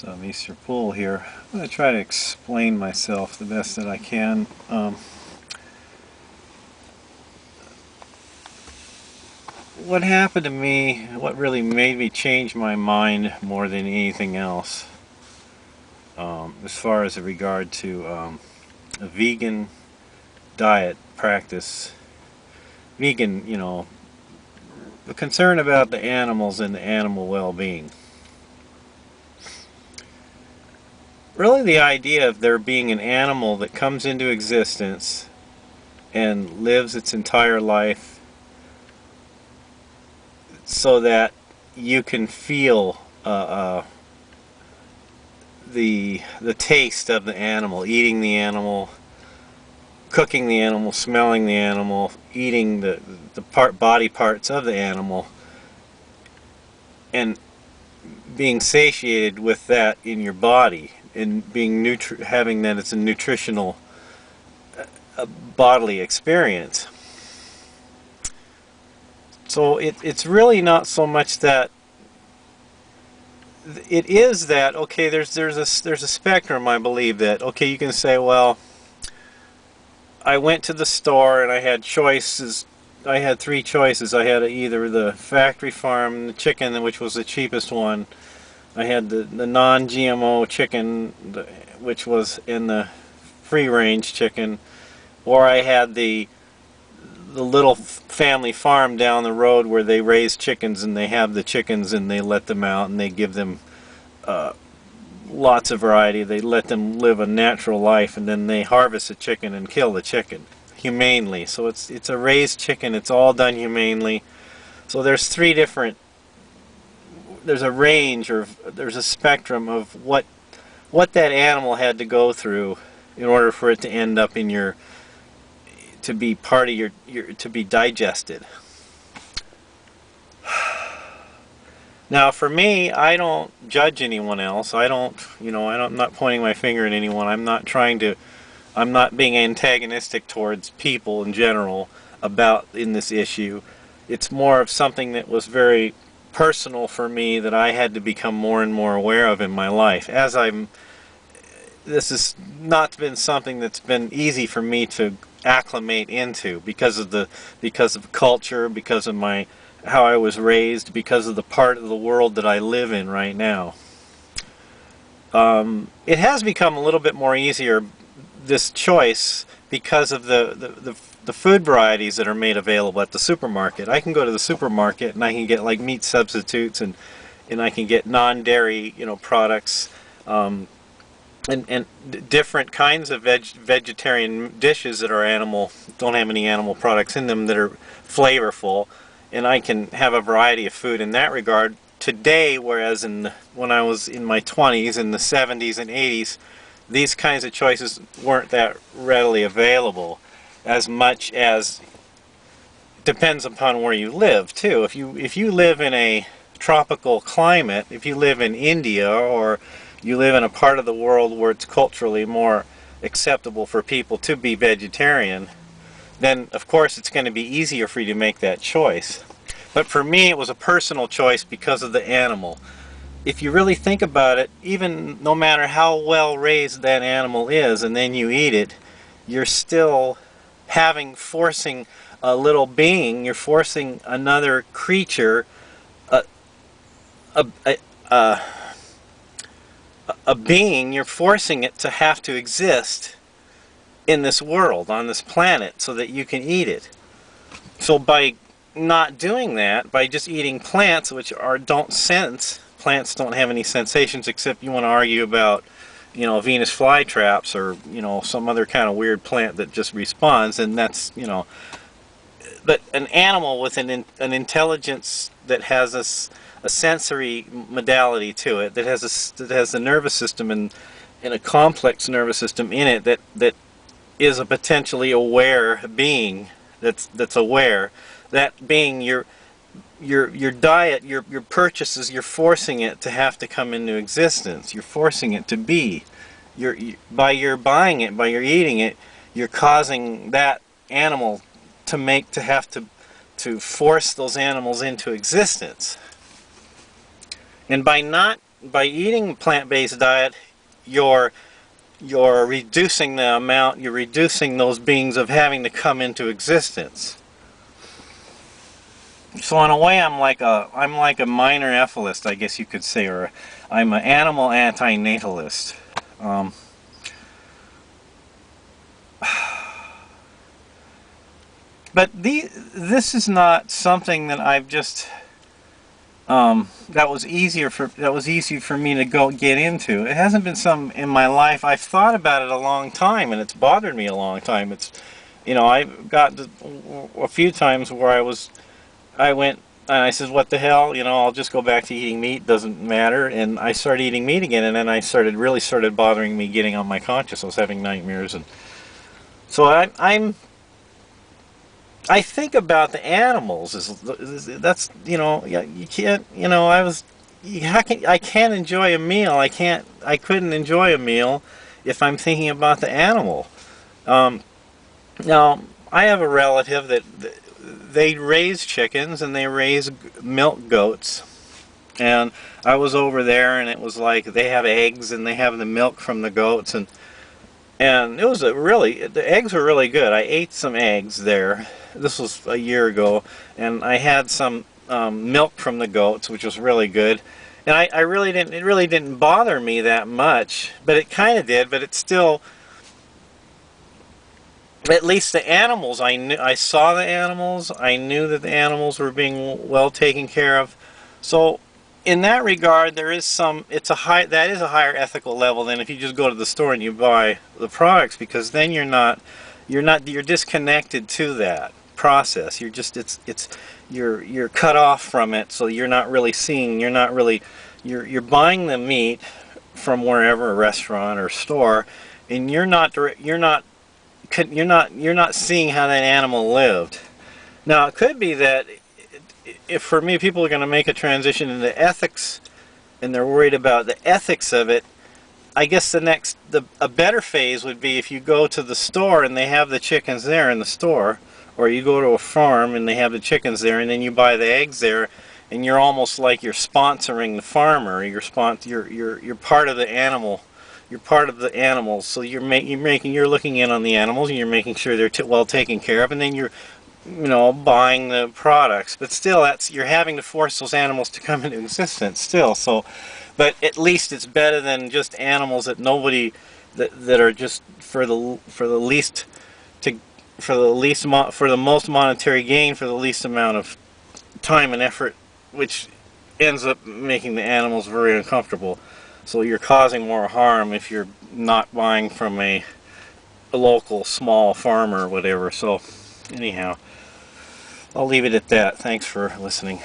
Mr. Poole here. I'm going to try to explain myself the best that I can. What happened to me, what really made me change my mind more than anything else, as far as regard to a vegan diet practice, vegan, the concern about the animals and the animal well-being. Really, the idea of there being an animal that comes into existence and lives its entire life so that you can feel the taste of the animal, eating the animal, cooking the animal, smelling the animal, eating the body parts of the animal, and being satiated with that in your body, and being having that it's a nutritional bodily experience. So it's really not so much that it is that, okay, there's a spectrum, I believe, that, okay, you can say, well, I went to the store and I had choices. I had three choices. I had either the factory farm chicken, which was the cheapest one. I had the non-GMO chicken, which was in the free-range chicken, or I had the little family farm down the road where they raise chickens and they have the chickens and they let them out and they give them lots of variety. They let them live a natural life, and then they harvest a chicken and kill the chicken humanely. So it's a raised chicken. It's all done humanely. So there's three different. There's a range, or there's a spectrum of what that animal had to go through in order for it to end up in your, to be part of your to be digested. Now, for me, I don't judge anyone else. I'm not pointing my finger at anyone. I'm not being antagonistic towards people in general in this issue. It's more of something that was very personal for me that I had to become more and more aware of in my life. This has not been something that's been easy for me to acclimate into because of culture, because of how I was raised, because of the part of the world that I live in right now. It has become a little bit more easier, this choice, because of the food varieties that are made available at the supermarket. I can go to the supermarket and I can get like meat substitutes, and I can get non-dairy products, and different kinds of vegetarian dishes that don't have any animal products in them, that are flavorful, and I can have a variety of food in that regard today, whereas when I was in my 20s, in the 70s and 80s, these kinds of choices weren't that readily available, as much as depends upon where you live too. If you live in a tropical climate, if you live in India, or you live in a part of the world where it's culturally more acceptable for people to be vegetarian, then of course it's going to be easier for you to make that choice. But for me, it was a personal choice because of the animal. If you really think about it, even no matter how well raised that animal is, and then you eat it, you're still forcing a little being, you're forcing another creature, a being, you're forcing it to have to exist in this world, on this planet, so that you can eat it. So by not doing that, by just eating plants, which don't sense, plants don't have any sensations, except you want to argue about, Venus flytraps, or, some other kind of weird plant that just responds, and that's, but an animal with an intelligence that has a sensory modality to it, that has a nervous system, and a complex nervous system in it, that is a potentially aware being, that's aware. That being, your diet, your purchases, you're forcing it to have to come into existence. You're forcing it to be. By your buying it, by your eating it, you're causing that animal to have to force those animals into existence. And by not by eating plant-based diet, you're reducing the amount, you're reducing those beings of having to come into existence. So in a way, I'm like a minor ethicist, I guess you could say, or I'm an animal anti-natalist. But this is not something that I've just that was easy for me to get into. It hasn't been some in my life. I've thought about it a long time, and it's bothered me a long time. It's, you know, I've got a few times where I went and I said, what the hell, you know, I'll just go back to eating meat, doesn't matter. And I started eating meat again, and then really started bothering me, getting on my conscience. I was having nightmares, and so I think about the animals. That's, you know, you can't, you know, I can't enjoy a meal. I couldn't enjoy a meal if I'm thinking about the animal. Now, I have a relative that they raise chickens and they raise milk goats. And I was over there, and it was like they have eggs and they have the milk from the goats, and it was the eggs were really good. I ate some eggs there. This was a year ago, and I had some milk from the goats, which was really good. And it really didn't bother me that much, but it kind of did. But it's still, at least the animals, I saw the animals. I knew that the animals were being well taken care of. So in that regard, that is a higher ethical level than if you just go to the store and you buy the products, because then you're disconnected to that process. You're cut off from it, so you're not really seeing, you're buying the meat from wherever, a restaurant or store, and you're not seeing how that animal lived. Now, it could be that if, for me, people are going to make a transition into ethics, and they're worried about the ethics of it, I guess a better phase would be if you go to the store and they have the chickens there in the store, or you go to a farm and they have the chickens there, and then you buy the eggs there, and you're almost like you're sponsoring the farmer. You're part of the animal. You're part of the animals. So you're looking in on the animals, and you're making sure they're well taken care of, and then you're, you know, buying the products. But still, you're having to force those animals to come into existence still. So, but at least it's better than just animals that that are just for the most monetary gain for the least amount of time and effort, which ends up making the animals very uncomfortable. So you're causing more harm if you're not buying from a local small farmer or whatever. So anyhow, I'll leave it at that. Thanks for listening.